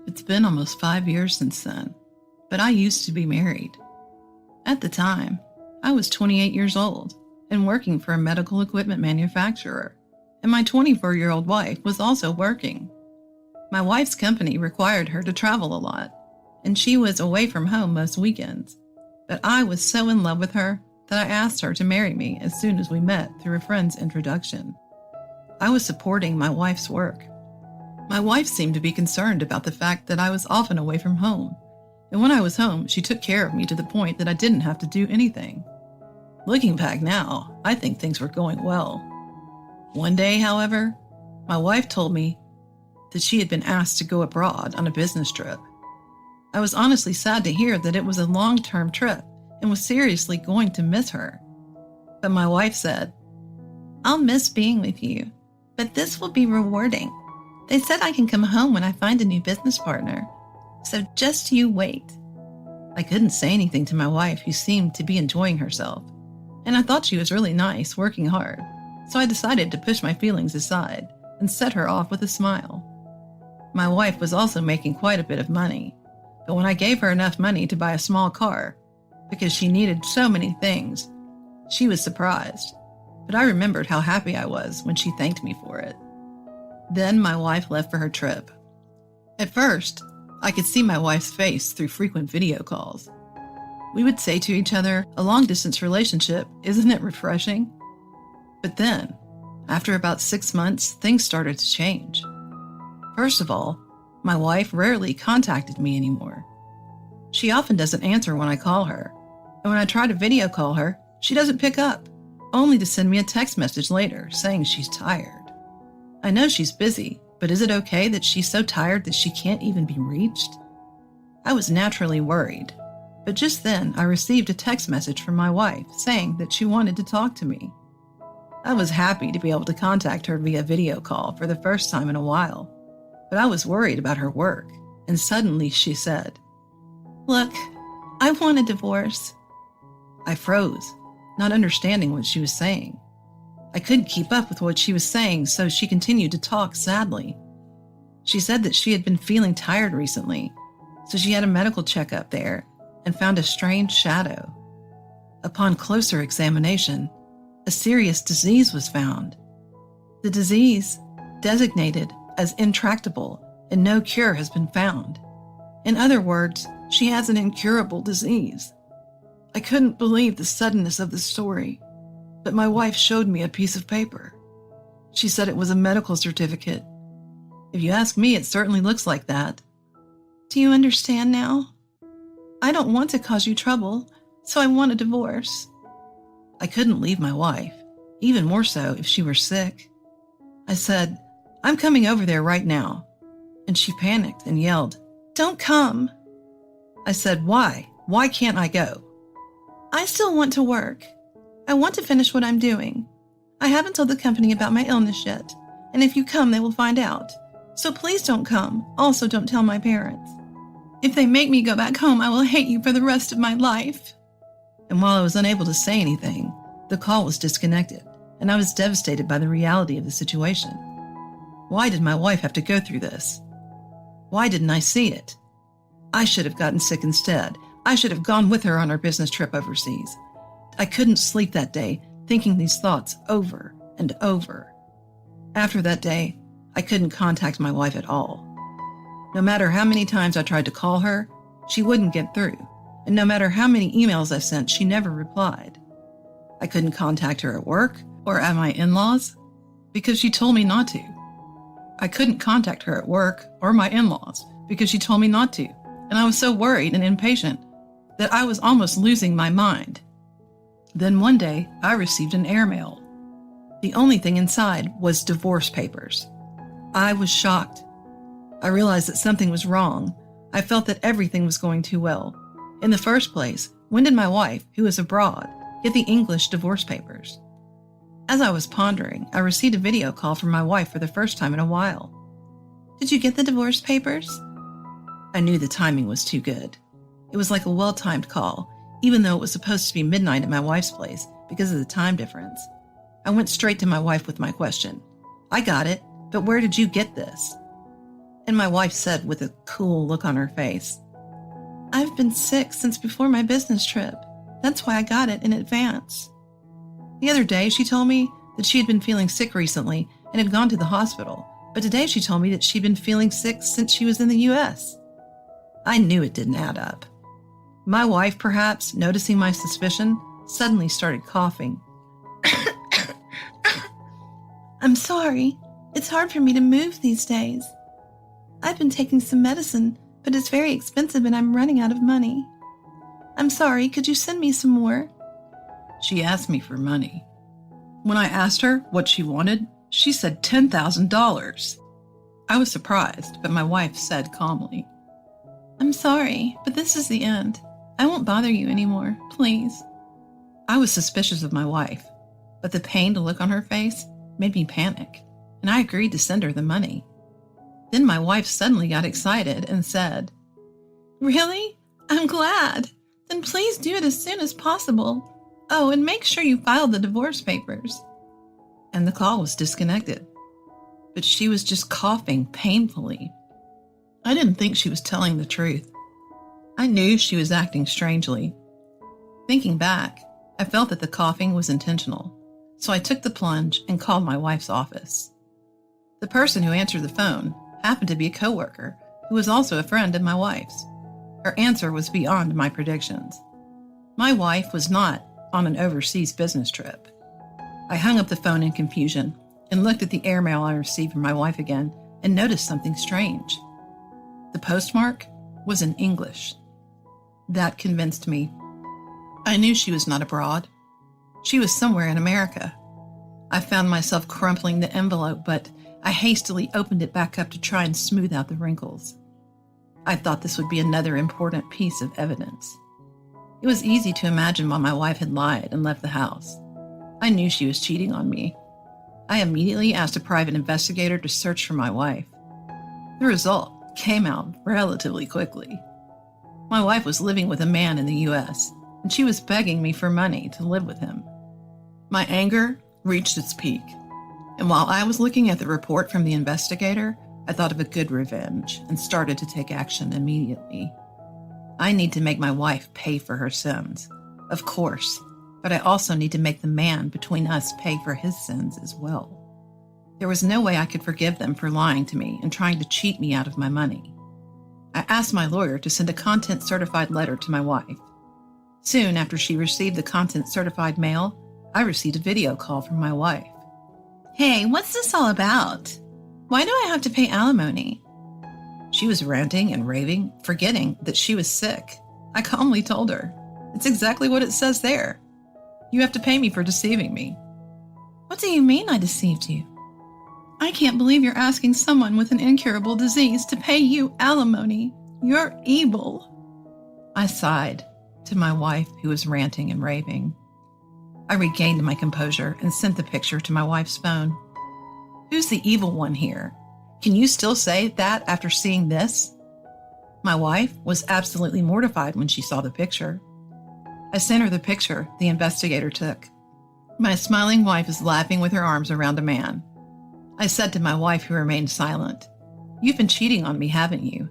It's been almost 5 years since then, but I used to be married. At the time, I was 28 years old and working for a medical equipment manufacturer, and my 24-year-old wife was also working. My wife's company required her to travel a lot, and she was away from home most weekends, but I was so in love with her that I asked her to marry me as soon as we met through a friend's introduction. I was supporting my wife's work. My wife seemed to be concerned about the fact that I was often away from home, and when I was home, she took care of me to the point that I didn't have to do anything. Looking back now, I think things were going well. One day, however, my wife told me that she had been asked to go abroad on a business trip. I was honestly sad to hear that it was a long-term trip and was seriously going to miss her. But my wife said, "I'll miss being with you, but this will be rewarding. They said I can come home when I find a new business partner, so just you wait." I couldn't say anything to my wife, who seemed to be enjoying herself, and I thought she was really nice, working hard, so I decided to push my feelings aside and set her off with a smile. My wife was also making quite a bit of money, but when I gave her enough money to buy a small car, because she needed so many things, she was surprised, but I remembered how happy I was when she thanked me for it. Then my wife left for her trip. At first, I could see my wife's face through frequent video calls. We would say to each other, "A long-distance relationship, isn't it refreshing?" But then, after about 6 months, things started to change. First of all, my wife rarely contacted me anymore. She often doesn't answer when I call her, and when I try to video call her, she doesn't pick up, only to send me a text message later saying she's tired. I know she's busy, but is it okay that she's so tired that she can't even be reached? I was naturally worried, but just then I received a text message from my wife saying that she wanted to talk to me. I was happy to be able to contact her via video call for the first time in a while, but I was worried about her work, and suddenly she said, "Look, I want a divorce." I froze, not understanding what she was saying. I couldn't keep up with what she was saying, so she continued to talk sadly. She said that she had been feeling tired recently, so she had a medical checkup there and found a strange shadow. Upon closer examination, a serious disease was found. The disease, designated as intractable, and no cure has been found. In other words, she has an incurable disease. I couldn't believe the suddenness of the story, but my wife showed me a piece of paper. She said it was a medical certificate. If you ask me, it certainly looks like that. Do you understand now? I don't want to cause you trouble, so I want a divorce. I couldn't leave my wife, even more so if she were sick. I said, "I'm coming over there right now." And she panicked and yelled, "Don't come." I said, "Why? Why can't I go?" "I still want to work. I want to finish what I'm doing. I haven't told the company about my illness yet, and if you come, they will find out. So please don't come. Also, don't tell my parents. If they make me go back home, I will hate you for the rest of my life." And while I was unable to say anything, the call was disconnected, and I was devastated by the reality of the situation. Why did my wife have to go through this? Why didn't I see it? I should have gotten sick instead. I should have gone with her on her business trip overseas. I couldn't sleep that day, thinking these thoughts over and over. After that day, I couldn't contact my wife at all. No matter how many times I tried to call her, she wouldn't get through, and no matter how many emails I sent, she never replied. I couldn't contact her at work or at my in-laws because she told me not to. I couldn't contact her at work or my in-laws because she told me not to, and I was so worried and impatient that I was almost losing my mind. Then one day, I received an airmail. The only thing inside was divorce papers. I was shocked. I realized that something was wrong. I felt that everything was going too well. In the first place, when did my wife, who is abroad, get the English divorce papers? As I was pondering, I received a video call from my wife for the first time in a while. "Did you get the divorce papers?" I knew the timing was too good. It was like a well-timed call, even though it was supposed to be midnight at my wife's place because of the time difference. I went straight to my wife with my question. "I got it, but where did you get this?" And my wife said with a cool look on her face, "I've been sick since before my business trip. That's why I got it in advance." The other day, she told me that she had been feeling sick recently and had gone to the hospital, but today she told me that she'd been feeling sick since she was in the U.S. I knew it didn't add up. My wife, perhaps noticing my suspicion, suddenly started coughing. "I'm sorry. It's hard for me to move these days. I've been taking some medicine, but it's very expensive and I'm running out of money. I'm sorry, could you send me some more?" She asked me for money. When I asked her what she wanted, she said $10,000. I was surprised, but my wife said calmly, "I'm sorry, but this is the end. I won't bother you anymore, please." I was suspicious of my wife, but the pained look on her face made me panic, and I agreed to send her the money. Then my wife suddenly got excited and said, "Really? I'm glad. Then please do it as soon as possible. Oh, and make sure you file the divorce papers." And the call was disconnected. But she was just coughing painfully. I didn't think she was telling the truth. I knew she was acting strangely. Thinking back, I felt that the coughing was intentional, so I took the plunge and called my wife's office. The person who answered the phone happened to be a coworker who was also a friend of my wife's. Her answer was beyond my predictions. My wife was not on an overseas business trip. I hung up the phone in confusion and looked at the airmail I received from my wife again and noticed something strange. The postmark was in English. That convinced me. I knew she was not abroad. She was somewhere in America. I found myself crumpling the envelope, but I hastily opened it back up to try and smooth out the wrinkles. I thought this would be another important piece of evidence. It was easy to imagine why my wife had lied and left the house. I knew she was cheating on me. I immediately asked a private investigator to search for my wife. The result came out relatively quickly. My wife was living with a man in the U.S., and she was begging me for money to live with him. My anger reached its peak, and while I was looking at the report from the investigator, I thought of a good revenge and started to take action immediately. I need to make my wife pay for her sins, of course, but I also need to make the man between us pay for his sins as well. There was no way I could forgive them for lying to me and trying to cheat me out of my money. I asked my lawyer to send a content-certified letter to my wife. Soon after she received the content-certified mail, I received a video call from my wife. "Hey, what's this all about? Why do I have to pay alimony?" She was ranting and raving, forgetting that she was sick. I calmly told her, "It's exactly what it says there. You have to pay me for deceiving me." "What do you mean I deceived you? I can't believe you're asking someone with an incurable disease to pay you alimony. You're evil." I sighed to my wife, who was ranting and raving. I regained my composure and sent the picture to my wife's phone. "Who's the evil one here? Can you still say that after seeing this?" My wife was absolutely mortified when she saw the picture. I sent her the picture the investigator took. My smiling wife is laughing with her arms around a man. I said to my wife, who remained silent, "You've been cheating on me, haven't you?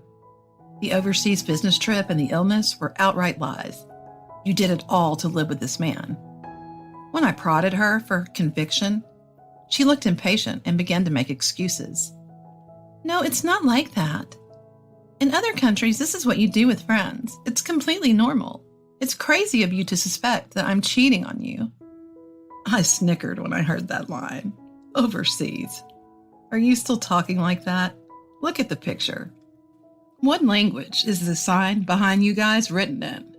The overseas business trip and the illness were outright lies. You did it all to live with this man." When I prodded her for conviction, she looked impatient and began to make excuses. "No, it's not like that. In other countries, this is what you do with friends. It's completely normal. It's crazy of you to suspect that I'm cheating on you." I snickered when I heard that line. Overseas. Are you still talking like that? Look at the picture. What language is the sign behind you guys written in?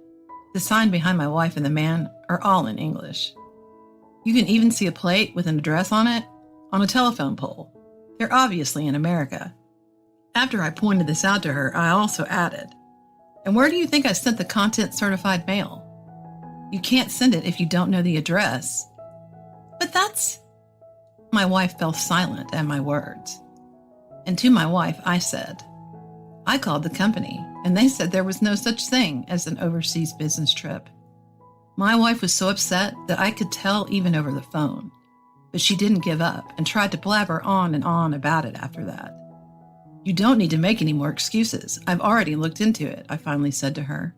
The sign behind my wife and the man are all in English. You can even see a plate with an address on it on a telephone pole. They're obviously in America. After I pointed this out to her, I also added, "And where do you think I sent the content-certified mail? You can't send it if you don't know the address." "But that's..." My wife fell silent at my words. And to my wife, I said, "I called the company, and they said there was no such thing as an overseas business trip." My wife was so upset that I could tell even over the phone, but she didn't give up and tried to blabber on and on about it after that. You don't need to make any more excuses. I've already looked into it, I finally said to her.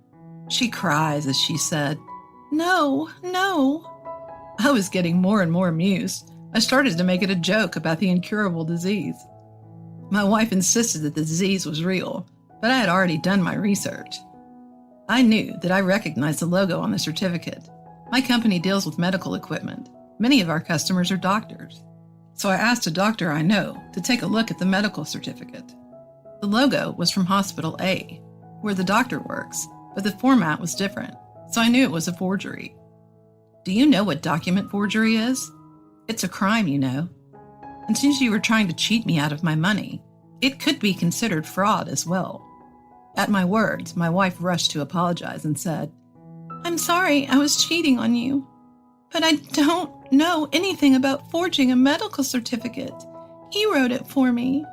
She cries as she said, No, no. I was getting more and more amused. I started to make it a joke about the incurable disease. My wife insisted that the disease was real, but I had already done my research. I knew that I recognized the logo on the certificate. My company deals with medical equipment. Many of our customers are doctors. So I asked a doctor I know to take a look at the medical certificate. The logo was from Hospital A, where the doctor works, but the format was different, so I knew it was a forgery. Do you know what document forgery is? It's a crime, you know. And since you were trying to cheat me out of my money, it could be considered fraud as well. At my words, my wife rushed to apologize and said, I'm sorry I was cheating on you, but I don't know anything about forging a medical certificate. He wrote it for me.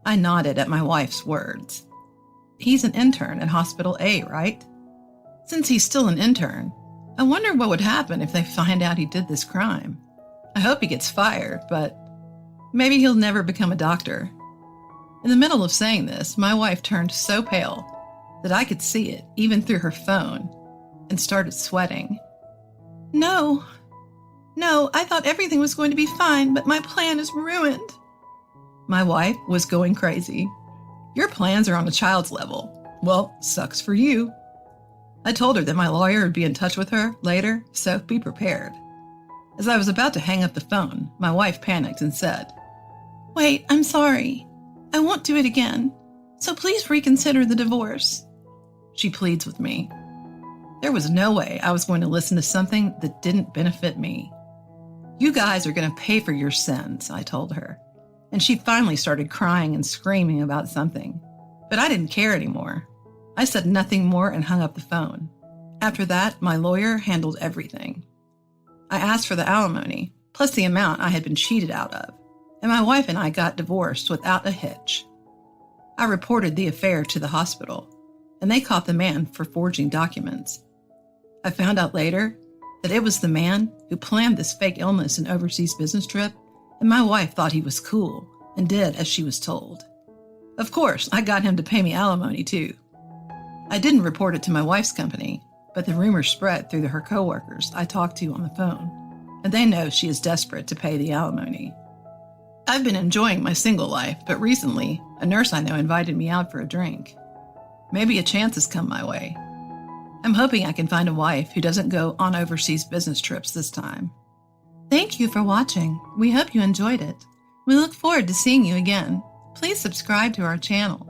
I nodded at my wife's words. He's an intern at Hospital A, right? Since he's still an intern, I wonder what would happen if they find out he did this crime. I hope he gets fired, but maybe he'll never become a doctor. In the middle of saying this, my wife turned so pale that I could see it even through her phone and started sweating. No, I thought everything was going to be fine, but my plan is ruined. My wife was going crazy. Your plans are on a child's level. Well, sucks for you. I told her that my lawyer would be in touch with her later, so be prepared. As I was about to hang up the phone, my wife panicked and said, Wait, I'm sorry. I won't do it again, so please reconsider the divorce. She pleads with me. There was no way I was going to listen to something that didn't benefit me. You guys are going to pay for your sins, I told her. And she finally started crying and screaming about something. But I didn't care anymore. I said nothing more and hung up the phone. After that, my lawyer handled everything. I asked for the alimony, plus the amount I had been cheated out of, and my wife and I got divorced without a hitch. I reported the affair to the hospital, and they caught the man for forging documents. I found out later that it was the man who planned this fake illness and overseas business trip, and my wife thought he was cool and did as she was told. Of course, I got him to pay me alimony too. I didn't report it to my wife's company, but the rumor spread through her coworkers I talked to on the phone, and they know she is desperate to pay the alimony. I've been enjoying my single life, but recently, a nurse I know invited me out for a drink. Maybe a chance has come my way. I'm hoping I can find a wife who doesn't go on overseas business trips this time. Thank you for watching. We hope you enjoyed it. We look forward to seeing you again. Please subscribe to our channel.